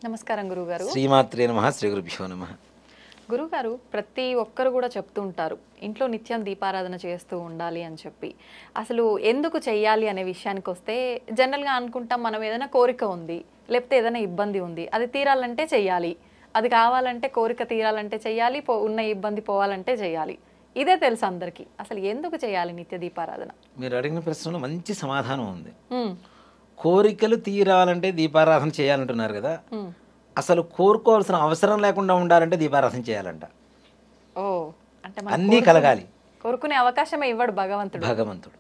నమస్కారం గురుగారు. శ్రీమాత్రే నమః. శ్రీ గురుభ్యో నమః. గురుగారు, ప్రతి ఒక్కరు కూడా చెప్తూ ఉంటారు ఇంట్లో నిత్యం దీపారాధన చేస్తూ ఉండాలి అని చెప్పి. అసలు ఎందుకు చెయ్యాలి అనే విషయానికి వస్తే జనరల్గా అనుకుంటాం, మనం ఏదైనా కోరిక ఉంది, లేకపోతే ఏదైనా ఇబ్బంది ఉంది, అది తీరాలంటే చెయ్యాలి, అది కావాలంటే కోరిక తీరాలంటే చెయ్యాలి, ఉన్న ఇబ్బంది పోవాలంటే చెయ్యాలి. ఇదే తెలుసు అందరికీ. అసలు ఎందుకు చేయాలి నిత్య దీపారాధన? మీరు అడిగిన ప్రశ్నలో మంచి సమాధానం ఉంది. కోరికలు తీరాలంటే దీపారాధన చేయాలంటున్నారు కదా. అసలు కోరుకోవాల్సిన అవసరం లేకుండా ఉండాలంటే దీపారాధన చేయాలంట. ఓ, అంటే అన్నీ కలగాలి. కోరుకునే అవకాశమే ఇవ్వడు భగవంతుడు.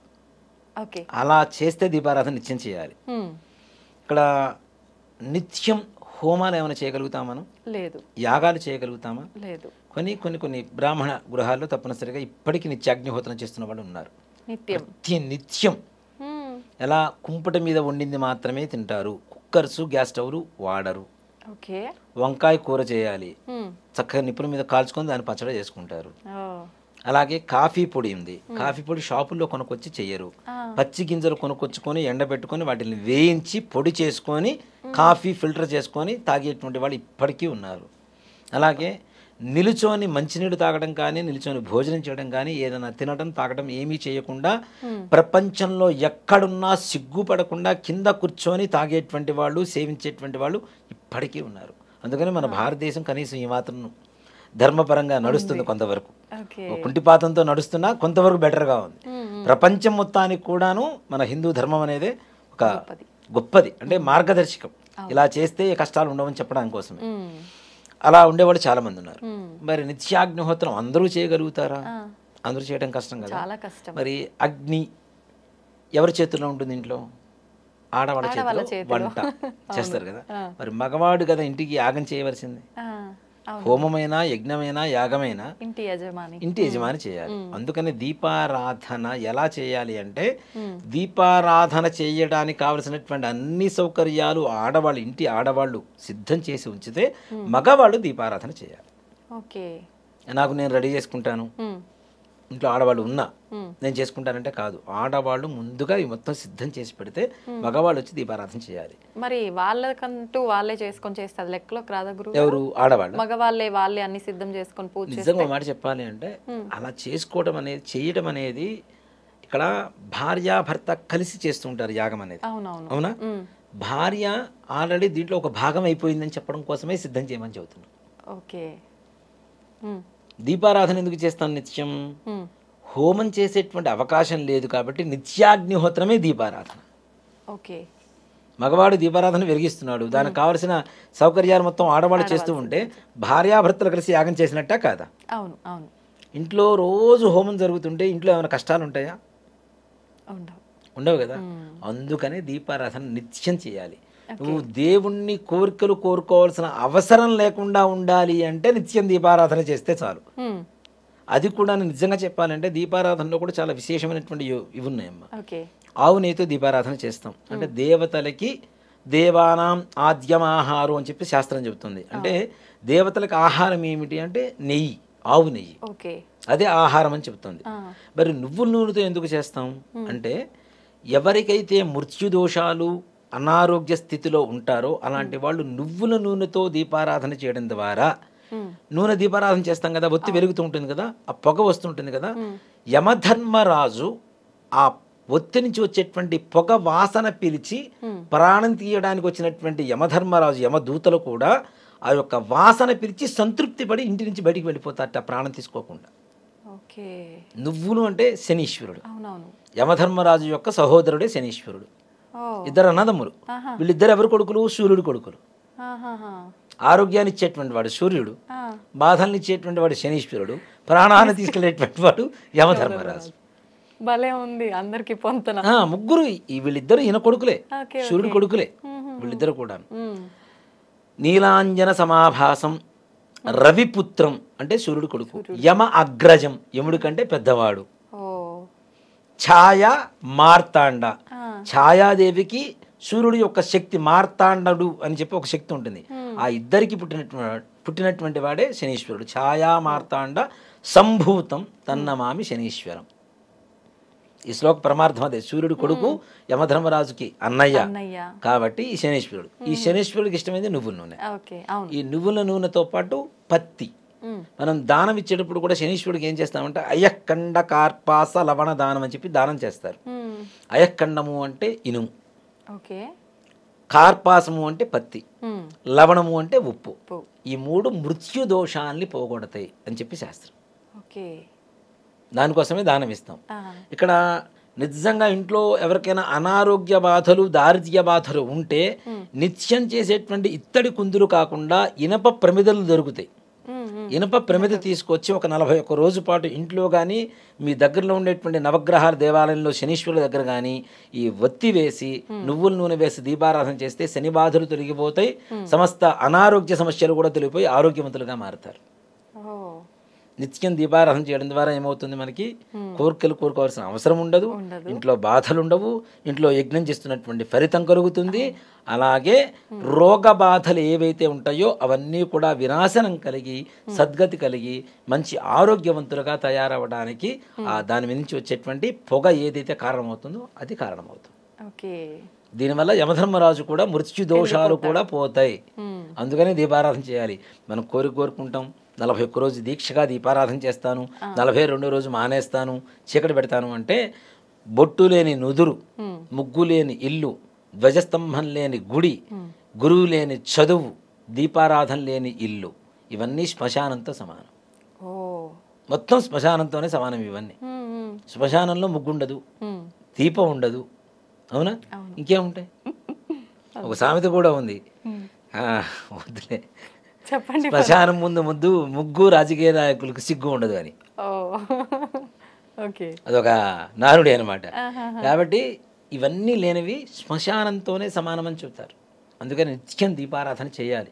ఓకే, అలా చేస్తే దీపారాధన నిత్యం చేయాలి. ఇక్కడ నిత్యం హోమాలు ఏమైనా చేయగలుగుతామా మనం? లేదు. యాగాలు చేయగలుగుతామా? లేదు. కొన్ని బ్రాహ్మణ గృహాల్లో తప్పనిసరిగా ఇప్పటికీ నిత్యాగ్నిహోత్రం చేస్తున్న వాళ్ళు ఉన్నారు. నిత్యం ఎలా కుంపట మీద వండింది మాత్రమే తింటారు. కుక్కర్స్, గ్యాస్ స్టవ్లు వాడరు. వంకాయ కూర చేయాలి, చక్కగా నిప్పుల మీద కాల్చుకొని దాన్ని పచ్చడి చేసుకుంటారు. అలాగే కాఫీ పొడి ఉంది, కాఫీ పొడి షాపుల్లో కొనుక్కొచ్చి చెయ్యరు. పచ్చి గింజలు కొనుక్కొచ్చుకొని ఎండబెట్టుకొని వాటిని వేయించి పొడి చేసుకొని కాఫీ ఫిల్టర్ చేసుకొని తాగేటువంటి వాళ్ళు ఇప్పటికీ ఉన్నారు. అలాగే నిలుచొని మంచినీళ్ళు తాగడం కానీ, నిలుచొని భోజనం చేయడం కానీ, ఏదైనా తినడం తాగడం ఏమీ చేయకుండా ప్రపంచంలో ఎక్కడున్నా సిగ్గుపడకుండా కింద కూర్చొని తాగేటువంటి వాళ్ళు, సేవించేటువంటి వాళ్ళు ఇప్పటికీ ఉన్నారు. అందుకని మన భారతదేశం కనీసం ఈ మాత్రం ధర్మపరంగా నడుస్తుంది. కొంతవరకు కుంటిపాతంతో నడుస్తున్నా కొంతవరకు బెటర్గా ఉంది. ప్రపంచం మొత్తానికి కూడాను మన హిందూ ధర్మం అనేది ఒక గొప్పది, అంటే మార్గదర్శకం. ఇలా చేస్తే కష్టాలు ఉండవని చెప్పడానికి కోసమే. అలా ఉండేవాళ్ళు చాలా మంది ఉన్నారు. మరి నిత్యాగ్నిహోత్రం అందరూ చేయగలుగుతారా? అందరూ చేయడం కష్టం కదా. మరి అగ్ని ఎవరి చేతుల్లో ఉంటుంది? ఇంట్లో ఆడవాళ్ళ చేతిలో వంట చేస్తారు కదా. మరి మగవాడు కదా ఇంటికి యాగం చేయవలసింది. హోమమైనా, యజ్ఞమైనా, యాగమైనా ఇంటి యజమాని చేయాలి. అందుకని దీపారాధన ఎలా చేయాలి అంటే, దీపారాధన చేయడానికి కావలసినటువంటి అన్ని సౌకర్యాలు ఇంటి ఆడవాళ్ళు సిద్ధం చేసి ఉంచితే మగవాళ్ళు దీపారాధన చేయాలి. నేను రెడీ చేసుకుంటాను, ఇంట్లో ఆడవాళ్ళు ఉన్నా నేను చేసుకుంటానంటే కాదు. ఆడవాళ్ళు ముందుగా ఈ మొత్తం సిద్ధం చేసి పెడితే మగవాళ్ళు వచ్చి దీపారాధన చేయాలి. మరి వాళ్ళకంటూ వాళ్ళే చేసుకొని చేస్తారు, లెక్కలోకి రాదా గురు? ఎవరు? ఆడవాళ్ళు. వాళ్ళే అన్ని సిద్ధం చేసుకొని పూజ. నిజంగా మాట చెప్పాలి అంటే అలా చేసుకోవడం అనేది, చేయడం అనేది ఇక్కడ భార్యాభర్త కలిసి చేస్తూ ఉంటారు యాగం అనేది. అవునా? భార్య ఆల్రెడీ దీంట్లో ఒక భాగం అయిపోయిందని చెప్పడం కోసమే సిద్ధం చేయమని చెబుతున్నాం. దీపారాధన ఎందుకు చేస్తాను నిత్యం? హోమం చేసేటువంటి అవకాశం లేదు కాబట్టి నిత్యాగ్నిహోత్రమే దీపారాధన. మగవాడు దీపారాధన వెలిగిస్తున్నాడు, దానికి కావలసిన సౌకర్యాలు మొత్తం ఆడవాళ్ళు చేస్తూ ఉంటే భార్యాభర్తలు కలిసి యాగం చేసినట్టా కాదా? ఇంట్లో రోజు హోమం జరుగుతుంటే ఇంట్లో ఏమైనా కష్టాలు ఉంటాయా? ఉండవు కదా. అందుకనే దీపారాధన నిత్యం చేయాలి. నువ్వు దేవుణ్ణి కోరికలు కోరుకోవాల్సిన అవసరం లేకుండా ఉండాలి అంటే నిత్యం దీపారాధన చేస్తే చాలు. అది కూడా నిజంగా చెప్పాలంటే దీపారాధనలో కూడా చాలా విశేషమైనటువంటి ఇవి ఉన్నాయమ్మా. ఆవు నెయ్యితో దీపారాధన చేస్తాం. అంటే దేవతలకి దేవానాం ఆద్యమాహారం అని చెప్పి శాస్త్రం చెబుతుంది. అంటే దేవతలకు ఆహారం ఏమిటి అంటే నెయ్యి, ఆవు నెయ్యి, అదే ఆహారం అని చెబుతుంది. మరి నువ్వుల నూనెతో ఎందుకు చేస్తాం అంటే, ఎవరికైతే మృత్యుదోషాలు, అనారోగ్య స్థితిలో ఉంటారో అలాంటి వాళ్ళు నువ్వుల నూనెతో దీపారాధన చేయడం ద్వారా, నూనె దీపారాధన చేస్తాం కదా, ఒత్తి వెలుగుతూ ఉంటుంది కదా, ఆ పొగ వస్తుంటుంది కదా, యమధర్మరాజు ఆ ఒత్తి నుంచి వచ్చేటువంటి పొగ వాసన పిలిచి ప్రాణం తీయడానికి వచ్చినటువంటి యమధర్మరాజు, యమదూతలు కూడా ఆ యొక్క వాసన పిలిచి సంతృప్తి పడి ఇంటి నుంచి బయటికి వెళ్ళిపోతారట ప్రాణం తీసుకోకుండా. నువ్వులు అంటే శనీశ్వరుడు, యమధర్మరాజు యొక్క సహోదరుడే శనీశ్వరుడు. ఇద్దరు అన్నదమ్ములు. వీళ్ళిద్దరు ఎవరు కొడుకులు? సూర్యుడు కొడుకులు. ఆరోగ్యాన్ని ఇచ్చేటువంటి వాడు సూర్యుడు, బాధల్ని ఇచ్చేటువంటి వాడు శనీశ్వరుడు, ప్రాణాన్ని తీసుకెళ్లేటువంటి వాడు యమధర్మరాజు. భలే ఉంది అందరికి పొంతన. ముగ్గురు వీళ్ళిద్దరు ఈయన కొడుకులే, సూర్యుడు కొడుకులే వీళ్ళిద్దరు కూడా. నీలాంజన సమాభాసం రవిపుత్రం అంటే సూర్యుడు కొడుకు. యమ అగ్రజం, యముడి కంటే పెద్దవాడు. ఛాయ మార్తాండ, ఛాయాదేవికి సూర్యుడి యొక్క శక్తి, మార్తాండడు అని చెప్పి ఒక శక్తి ఉంటుంది. ఆ ఇద్దరికి పుట్టినటువంటి వాడే శనీశ్వరుడు. ఛాయా మార్తాండ సంభూతం తన్నమామి శనీశ్వరం. ఈ శ్లోక పరమార్థం అదే, సూర్యుడు కొడుకు యమధర్మరాజుకి అన్నయ్య అన్నయ్య. కాబట్టి ఈ శనేశ్వరుడు. ఈ శనేశ్వరుడికి ఇష్టమైంది నువ్వుల నూనె. ఓకే, అవును. ఈ నువ్వుల నూనెతో పాటు పత్తి. మనం దానం ఇచ్చేటప్పుడు కూడా శనీశ్వరుడికి ఏం చేస్తామంటే అయఃకండ కార్పాస లవణ దానం అని చెప్పి దానం చేస్తారు. అయఃకండము అంటే ఇనుము, ఓకే, కార్పాసము అంటే పత్తి, లవణము అంటే ఉప్పు. ఉప్పు. ఈ మూడు మృత్యు దోషాన్ని పోగొడతాయి అని చెప్పి శాస్త్రం. ఓకే, దానికోసమే దానం ఇస్తాం. ఆహా. ఇక్కడ నిజంగా ఇంట్లో ఎవరికైనా అనారోగ్య బాధలు, దారిద్ర్య బాధలు ఉంటే నిత్యం చేసేటువంటి ఇత్తడి కుందులు కాకుండా ఇనప ప్రమిదలు దొరుకుతాయి. ఇనప ప్రమిద తీసుకొచ్చి ఒక 41 రోజు పాటు ఇంట్లో కానీ మీ దగ్గరలో ఉండేటువంటి నవగ్రహాల దేవాలయంలో శనీశ్వరుల దగ్గర కానీ ఈ ఒత్తి వేసి నువ్వుల నూనె వేసి దీపారాధన చేస్తే శని బాధలు తొలగిపోతాయి, సమస్త అనారోగ్య సమస్యలు కూడా తొలగిపోయి ఆరోగ్యవంతులుగా మారుతారు. నిత్యం దీపారాధన చేయడం ద్వారా ఏమవుతుంది, మనకి కోరికలు కోరుకోవాల్సిన అవసరం ఉండదు, ఇంట్లో బాధలు ఉండవు, ఇంట్లో యజ్ఞం చేస్తున్నటువంటి ఫలితం కలుగుతుంది. అలాగే రోగ బాధలు ఏవైతే ఉంటాయో అవన్నీ కూడా వినాశనం కలిగి సద్గతి కలిగి మంచి ఆరోగ్యవంతులుగా తయారవడానికి దాని నుంచి వచ్చేటువంటి పొగ ఏదైతే కారణమవుతుందో అది కారణమవుతుంది. దీనివల్ల యమధర్మరాజు కూడా మృత్యు దోషాలు కూడా పోతాయి. అందుకని దీపారాధన చేయాలి. మనం కోరుకుంటాం 41 రోజు దీక్షగా దీపారాధన చేస్తాను, 42వ రోజు మానేస్తాను, చీకటి పెడతాను అంటే బొట్టు లేని నుదురు, ముగ్గు లేని ఇల్లు, ధ్వజస్తంభం లేని గుడి, గురువు లేని చదువు, దీపారాధన లేని ఇల్లు, ఇవన్నీ శ్మశానంతో సమానం. మొత్తం శ్మశానంతోనే సమానం ఇవన్నీ. శ్మశానంలో ముగ్గు ఉండదు, దీపం ఉండదు, అవునా? ఇంకేముంటాయి? ఒక సామెత కూడా ఉంది, వద్దులే, చెప్పండి. శ్మశానం ముందు ముగ్గు రాజకీయ నాయకులకు సిగ్గు ఉండదు అని. అదొక నానుడి అనమాట. కాబట్టి ఇవన్నీ లేనివి శ్మశానంతోనే సమానమని చెప్తారు. అందుకని నిత్యం దీపారాధన చేయాలి.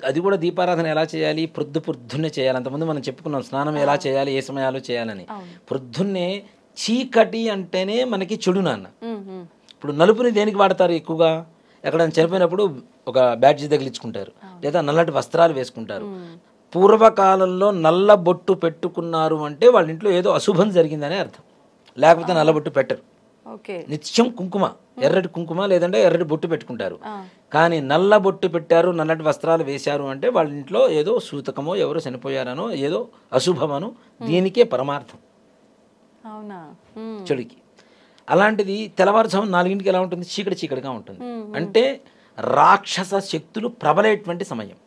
అది కూడా దీపారాధన ఎలా చేయాలి, పొద్దున్నే చేయాలి. అంతకుముందు మనం చెప్పుకున్నాం స్నానం ఎలా చేయాలి, ఏ సమయాల్లో చేయాలని. పొద్దున్నే చీకటి అంటేనే మనకి చెడు నాన్న. ఇప్పుడు నలుపుని దేనికి వాడతారు ఎక్కువగా? ఎక్కడైనా చనిపోయినప్పుడు ఒక బ్యాడ్జీ తగిలించుకుంటారు, లేదా నల్లటి వస్త్రాలు వేసుకుంటారు. పూర్వకాలంలో నల్ల బొట్టు పెట్టుకున్నారు అంటే వాళ్ళ ఇంట్లో ఏదో అశుభం జరిగిందనే అర్థం, లేకపోతే నల్ల బొట్టు పెట్టరు. నిత్యం కుంకుమ, ఎర్రటి కుంకుమ లేదంటే ఎర్రటి బొట్టు పెట్టుకుంటారు. కానీ నల్ల బొట్టు పెట్టారు, నల్లటి వస్త్రాలు వేశారు అంటే వాళ్ళ ఇంట్లో ఏదో సూతకమో ఎవరో చనిపోయారనో ఏదో అశుభమనో దీనికే పరమార్థం చెడుకి. అలాంటిది తెల్లవారుజాము 4ంటికి ఎలా ఉంటుంది? చీకటిగా ఉంటుంది. అంటే రాక్షస శక్తులు ప్రబలేటువంటి సమయం.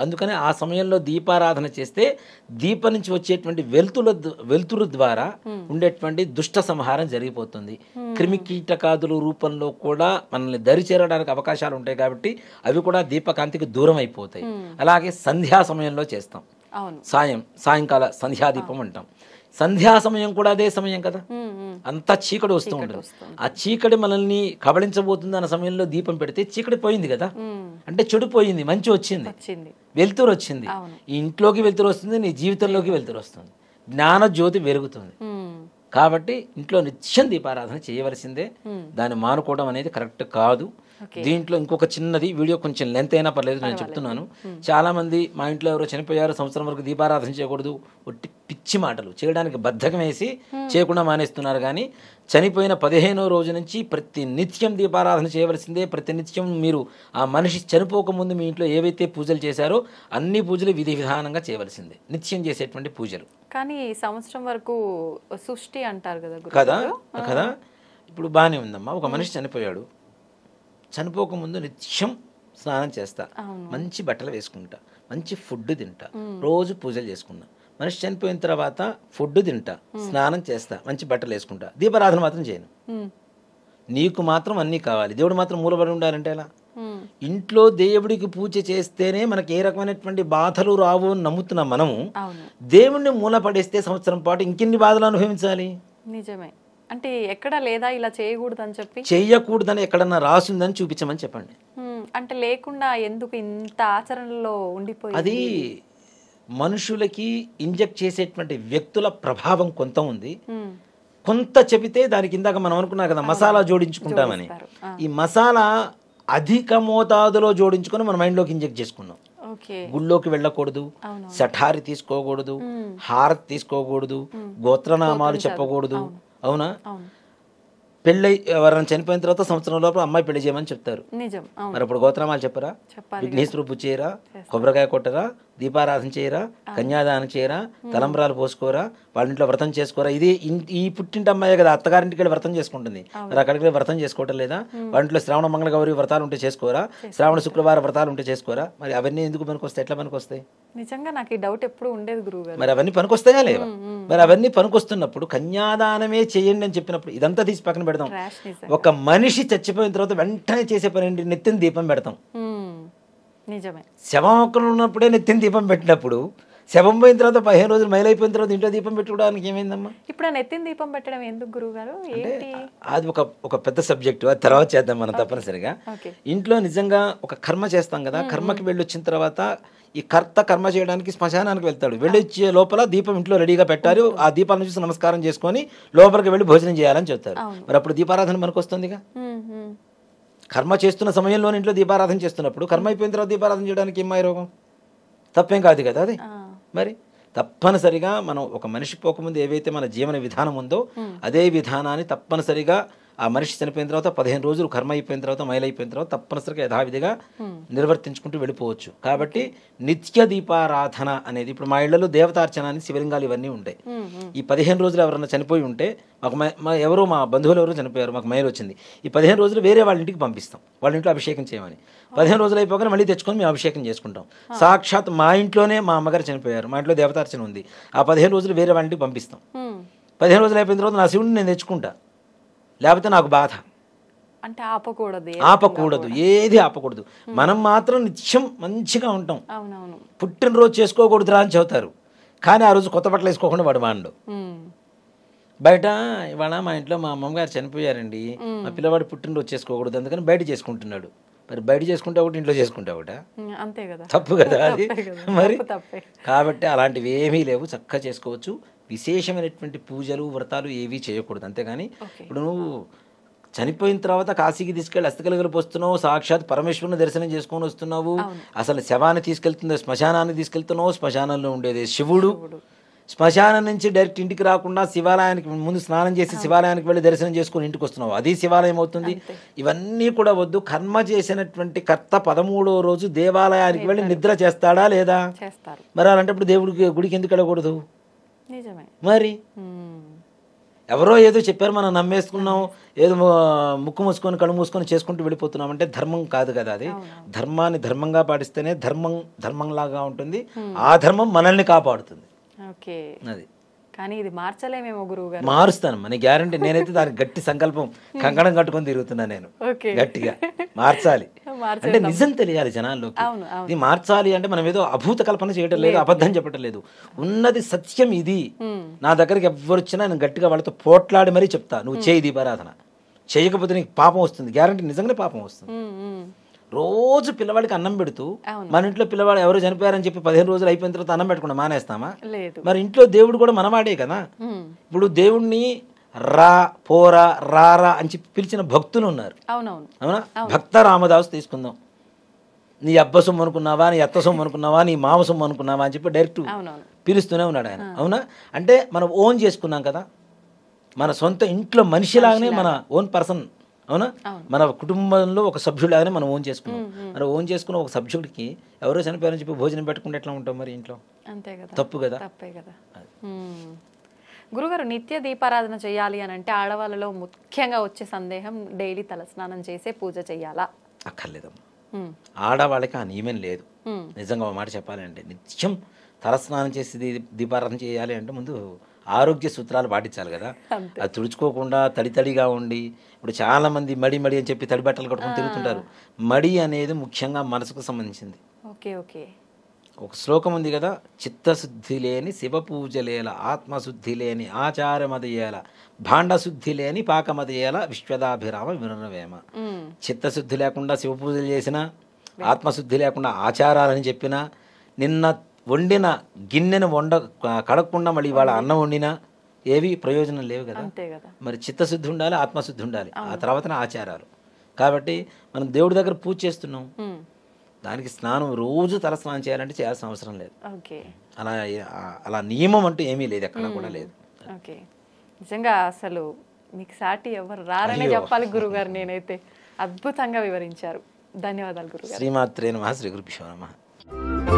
అందుకని ఆ సమయంలో దీపారాధన చేస్తే దీపం నుంచి వచ్చేటువంటి వెలుతురు ద్వారా ఉండేటువంటి దుష్ట సంహారం జరిగిపోతుంది. క్రిమి కీటకాదుల రూపంలో కూడా మనల్ని దరి చేరడానికి అవకాశాలు ఉంటాయి కాబట్టి అవి కూడా దీపకాంతికి దూరం అయిపోతాయి. అలాగే సంధ్యా సమయంలో చేస్తాం, సాయంకాల సంధ్యాదీపం అంటాం. సంధ్యా సమయం కూడా అదే సమయం కదా, అంతా చీకటి వస్తూ ఉంటుంది. ఆ చీకటి మనల్ని కబళించబోతుంది అన్న సమయంలో దీపం పెడితే చీకటి పోయింది కదా, అంటే చెడు పోయింది, మంచి వచ్చింది, వెలుతురు వచ్చింది. ఈ ఇంట్లోకి వెలుతురు వస్తుంది, నీ జీవితంలోకి వెలుతురు వస్తుంది, జ్ఞాన జ్యోతి వెలుగుతుంది. కాబట్టి ఇంట్లో నిత్యం దీపారాధన చేయవలసిందే. దాన్ని మానుకోవడం అనేది కరెక్ట్ కాదు. దీంట్లో ఇంకొక చిన్నది, వీడియో కొంచెం లెంత్ అయినా పర్లేదు, నేను చెప్తున్నాను. చాలా మంది మా ఇంట్లో ఎవరో చనిపోయారు, సంవత్సరం వరకు దీపారాధన చేయకూడదు, ఒట్టి పిచ్చి మాటలు చేయడానికి బద్ధకం వేసి చేయకుండా మానేస్తున్నారు. కానీ చనిపోయిన 15వ రోజు నుంచి ప్రతి నిత్యం దీపారాధన చేయవలసిందే. ప్రతి నిత్యం మీరు ఆ మనిషి చనిపోకముందు మీ ఇంట్లో ఏవైతే పూజలు చేశారో అన్ని పూజలు విధి విధానంగా చేయవలసిందే, నిత్యం చేసేటువంటి పూజలు. కానీ సంవత్సరం వరకు సృష్టి అంటారు కదా కదా. ఇప్పుడు బాగానే ఉందమ్మా, ఒక మనిషి చనిపోయాడు, చనిపోకముందు నిత్యం స్నానం చేస్తా, మంచి బట్టలు వేసుకుంటా, మంచి ఫుడ్ తింటా, రోజు పూజలు చేసుకున్నా. మనిషి చనిపోయిన తర్వాత ఫుడ్ తింటా, స్నానం చేస్తా, మంచి బట్టలు వేసుకుంటా, దీపారాధన మాత్రం చేయను. నీకు మాత్రం అన్నీ కావాలి, దేవుడు మాత్రం మూలబడి ఉండాలంటే ఎలా? ఇంట్లో దేవుడికి పూజ చేస్తేనే మనకి ఏ రకమైనటువంటి బాధలు రావు అని నమ్ముతున్నాం మనము. దేవుణ్ణి మూలపడేస్తే సంవత్సరం పాటు ఇంకెన్ని బాధలు అనుభవించాలి? నిజమే. అంటే ఎక్కడ లేదా ఇలా చేయకూడదని చెప్పి, చెయ్యకూడదని ఎక్కడన్నా రాసిందని చూపించమని చెప్పండి. అంటే లేకుండా ఎందుకు ఇంత ఆచరణలో ఉండిపోయి? అది మనుషులకి ఇంజెక్ట్ చేసేటువంటి వ్యక్తుల ప్రభావం కొంత ఉంది. కొంత చెబితే దానికి ఇందాక మనం అనుకున్నాం కదా మసాలా జోడించుకుంటామని, ఈ మసాలా అధిక మోతాదులో జోడించుకొని మన మైండ్లోకి ఇంజెక్ట్ చేసుకున్నాం. ఓకే. గుళ్ళోకి వెళ్ళకూడదు, సఠారి తీసుకోకూడదు, హారతి తీసుకోకూడదు, గోత్రనామాలు చెప్పకూడదు. అవునా? పెళ్ళి ఎవరైనా చనిపోయిన తర్వాత సంవత్సరం లోపల అమ్మాయి పెళ్లి చేయమని చెప్తారు. నిజం. మరి అప్పుడు గోత్రనామాలు చెప్పరా? విఘ్నేశ్వరు పూజ చేయరా? కొబ్బరికాయ కొట్టరా? దీపారాధన చేయరా? కన్యాదానం చేయరా? తలంబ్రాలు పోసుకోరా? వాళ్ళ ఇంట్లో వ్రతం చేసుకోరా? ఇది ఈ పుట్టింటి అమ్మాయి కదా అత్తగారింటికి వెళ్ళి వ్రతం చేసుకుంటుంది. మరి అక్కడికి వెళ్ళి వ్రతం చేసుకోవటం లేదా? వాళ్ళ ఇంట్లో శ్రావణ మంగళ గౌరీ వ్రతాలు ఉంటే చేసుకోరా? శ్రావణ శుక్రవార వ్రతాలు ఉంటే చేసుకోరా? మరి అవన్నీ ఎందుకు పనికొస్తాయి? ఎట్లా పనికొస్తాయి? నిజంగా నాకు ఈ డౌట్ ఎప్పుడు ఉండేది గురువుగారు. మరి అవన్నీ పనికొస్తాయా లేవా? మరి అవన్నీ పనికొస్తున్నప్పుడు కన్యాదానమే చేయండి అని చెప్పినప్పుడు ఇదంతా తీసి పక్కన పెడతాం. ఒక మనిషి చచ్చిపోయిన తర్వాత వెంటనే చేసే పని ఏంటి? నెత్తిన దీపం పెడతాం. నిజమే. శవం ఒక్కరు ఉన్నప్పుడే నెత్తిన దీపం పెట్టినప్పుడు శవం పోయిన తర్వాత 15 రోజులు మైలైపోయిన తర్వాత ఇంట్లో దీపం పెట్టుకోవడానికి ఏమైందమ్మా? ఇప్పుడు నెత్తిన దీపం పెట్టడం ఎందుకు గురువుగారు? ఏంటి అది? ఒక పెద్ద సబ్జెక్టు, అది తర్వాత చేద్దాం మనం తప్పనిసరిగా. ఇంట్లో నిజంగా ఒక కర్మ చేస్తాం కదా, కర్మకి వెళ్ళి వచ్చిన తర్వాత ఈ కర్త కర్మ చేయడానికి శ్మశానానికి వెళ్తాడు. వెళ్ళొచ్చే లోపల దీపం ఇంట్లో రెడీగా పెట్టారు. ఆ దీపాలను చూసి నమస్కారం చేసుకొని లోపలికి వెళ్ళి భోజనం చేయాలని చెప్తారు. మరి అప్పుడు దీపారాధన మనకు వస్తుందిగా. కర్మ చేస్తున్న సమయంలో ఇంట్లో దీపారాధన చేస్తున్నప్పుడు కర్మ అయిపోయిన తర్వాత దీపారాధన చేయడానికి ఏమాయి రోగం? తప్పేం కాదు కదా అది. మరి తప్పనిసరిగా మనం ఒక మనిషి పోకముందు ఏవైతే మన జీవన విధానం ఉందో అదే విధానాన్ని తప్పనిసరిగా ఆ మనిషి చనిపోయిన తర్వాత 15 రోజులు కర్మ అయిపోయిన తర్వాత మైలైపోయిన తర్వాత తప్పనిసరిగా యథావిధిగా నిర్వర్తించుకుంటూ వెళ్ళిపోవచ్చు. కాబట్టి నిత్య దీపారాధన అనేది ఇప్పుడు మా ఇళ్లలో దేవతార్చన అని శివలింగాలు ఇవన్నీ ఉంటాయి. ఈ 15 రోజులు ఎవరన్నా చనిపోయి ఉంటే మాకు మా బంధువులు ఎవరో చనిపోయారు, మాకు మైలు వచ్చింది, ఈ 15 రోజులు వేరే వాళ్ళ ఇంటికి పంపిస్తాం, వాళ్ళ ఇంట్లో అభిషేకం చేయమని. 15 రోజులు అయిపోగానే మళ్ళీ తెచ్చుకొని మేము అభిషేకం చేసుకుంటాం. సాక్షాత్ మా ఇంట్లోనే మా అమ్మగారు చనిపోయారు, మా ఇంట్లో దేవతార్చన ఉంది, ఆ 15 రోజులు వేరే వాళ్ళ ఇంటికి పంపిస్తాం. 15 రోజులు అయిపోయిన తర్వాత నా శివుడిని నేను తెచ్చుకుంటా, లేకపోతే నాకు బాధ. అంటే ఆపకూడదు, ఏది ఆపకూడదు. మనం మాత్రం నిత్యం మంచిగా ఉంటాం. పుట్టినరోజు చేసుకోకూడదురా అని చెబుతారు, కానీ ఆ రోజు కొత్త బట్టలు వేసుకోకుండా వాడు వాడు బయట. ఇవాళ మా ఇంట్లో మా అమ్మగారు చనిపోయారండి, మా పిల్లవాడు పుట్టినరోజు చేసుకోకూడదు అందుకని బయట చేసుకుంటున్నాడు. మరి బయట చేసుకుంటే ఒకటి, ఇంట్లో చేసుకుంటే ఒకట, అంతే కదా, తప్పు కదా అది. మరి కాబట్టి అలాంటివి ఏమీ లేవు, చక్కగా చేసుకోవచ్చు. విశేషమైనటువంటి పూజలు వ్రతాలు ఏవీ చేయకూడదు. అంతేగాని ఇప్పుడు నువ్వు చనిపోయిన తర్వాత కాశీకి తీసుకెళ్ళి అస్థికలు పోస్తున్నావు, సాక్షాత్ పరమేశ్వరుని దర్శనం చేసుకొని వస్తున్నావు. అసలు శవాన్ని తీసుకెళ్తుంది శ్మశానాన్ని తీసుకెళ్తున్నావు, శ్మశానంలో ఉండేది శివుడు. శ్మశానం నుంచి డైరెక్ట్ ఇంటికి రాకుండా శివాలయానికి ముందు స్నానం చేసి శివాలయానికి వెళ్ళి దర్శనం చేసుకుని ఇంటికి వస్తున్నావు, అది శివాలయం అవుతుంది. ఇవన్నీ కూడా వద్దు. కర్మ చేసినటువంటి కర్త 13వ రోజు దేవాలయానికి వెళ్ళి నిద్ర చేస్తాడా లేదా? మరి అలాంటప్పుడు దేవుడికి గుడికి ఎందుకు వెళ్ళకూడదు? మరి ఎవరో ఏదో చెప్పారు, మనం నమ్మేసుకున్నాం, ఏదో ముక్కు మూసుకొని కళ్ళు మూసుకొని చేసుకుంటూ వెళ్ళిపోతున్నాం అంటే ధర్మం కాదు కదా అది. ధర్మాన్ని ధర్మంగా పాటిస్తేనే ధర్మంలాగా ఉంటుంది, ఆ ధర్మం మనల్ని కాపాడుతుంది. అది కానీ ఇది మార్చలేమేమో గురువు గారు. మారుస్తాను మన గ్యారంటీ. నేనైతే దానికి గట్టి సంకల్పం కంకణం కట్టుకొని తిరుగుతున్నా నేను, గట్టిగా మార్చాలి అంటే నిజం తెలియాలి జనాల్లోకి. ఇది మార్చాలి అంటే మనం ఏదో అభూత కల్పన చేయడం లేదు, అబద్ధం చెప్పడం లేదు, ఉన్నది సత్యం ఇది. నా దగ్గరికి ఎవరు వచ్చినా నేను గట్టిగా వాళ్ళతో పోట్లాడి మరీ చెప్తా, నువ్వు చేయి దీపారాధన, చేయకపోతే నీకు పాపం వస్తుంది, గ్యారంటీ నిజంగానే పాపం వస్తుంది. రోజు పిల్లవాడికి అన్నం పెడుతూ మన ఇంట్లో పిల్లవాడు ఎవరు చనిపోయారని చెప్పి 15 రోజులు అయిపోయిన తర్వాత అన్నం పెట్టకుండా మానేస్తామా? మరి ఇంట్లో దేవుడు కూడా మనవాడే కదా. ఇప్పుడు దేవుణ్ణి రా పోరా రారా అని చెప్పి పిలిచిన భక్తులు ఉన్నారు, అవునా? భక్త రామదాసు తీసుకుందాం. నీ అబ్బ సొమ్ము అనుకున్నావా, నీ అత్త సొమ్ము అనుకున్నావా, నీ మామ సొమ్ము అనుకున్నావా అని చెప్పి డైరెక్ట్ పిలుస్తూనే ఉన్నాడు ఆయన, అవునా? అంటే మనం ఓన్ చేసుకున్నాం కదా, మన సొంత ఇంట్లో మనిషిలాగానే మన ఓన్ పర్సన్, అవునా? మన కుటుంబంలో ఒక సభ్యులాగానే మనం ఓన్ చేసుకున్నాం. మరి ఓన్ చేసుకున్న ఒక సభ్యుడికి ఎవరో చనిపోయారని చెప్పి భోజనం పెట్టుకుంటే ఎట్లా ఉంటాం మరి ఇంట్లో? తప్పు కదా. గురుగారు, నిత్య దీపారాధన చేయాలి అని అంటే ఆడవాళ్ళలో ముఖ్యంగా వచ్చే సందేహం, డైలీ తలస్నానం చేసే పూజ చేయాలా? అక్కర్లేదమ్మా, ఆడవాళ్ళకి ఆ నియమం లేదు. నిజంగా ఒక మాట చెప్పాలంటే నిత్యం తలస్నానం చేసి దీపారాధన చేయాలి అంటే ముందు ఆరోగ్య సూత్రాలు పాటించాలి కదా. అది తుడుచుకోకుండా తడితడిగా ఉండి, ఇప్పుడు చాలా మంది మడి అని చెప్పి తడి బట్టలు కట్టుకొని తిరుగుతుంటారు. మడి అనేది ముఖ్యంగా మనసుకు సంబంధించింది. ఒక శ్లోకం ఉంది కదా, చిత్తశుద్ధి లేని శివ పూజలేల, ఆత్మశుద్ధి లేని ఆచారమదయేల, భాండశుద్ధి లేని పాకమదయేల, విశ్వదాభిరామ వినురవేమ. చిత్తశుద్ధి లేకుండా శివ పూజలు చేసినా, ఆత్మశుద్ధి లేకుండా ఆచారాలని చెప్పినా, నిన్న వండిన గిన్నెను కడగకుండా మళ్ళీ ఇవాళ అన్నం వండినా ఏవి ప్రయోజనం లేవు కదా. మరి చిత్తశుద్ధి ఉండాలి, ఆత్మశుద్ధి ఉండాలి, ఆ తర్వాతనే ఆచారాలు. కాబట్టి మనం దేవుడి దగ్గర పూజ చేస్తున్నాం, దానికి స్నానం రోజు తల స్నానం చేయాలంటే చేయాల్సిన అవసరం లేదు. ఓకే. అలా అలా నియమం అంటూ ఏమీ లేదు, ఎక్కడ కూడా లేదు. ఓకే. నిజంగా అసలు మీకు సాటి ఎవరు రారనే చెప్పాలి గురుగారు. నేనైతే అద్భుతంగా వివరించారు. ధన్యవాదాలు గురుగారు. శ్రీమాత్రే నమః. శ్రీ గురుభ్యో నమః.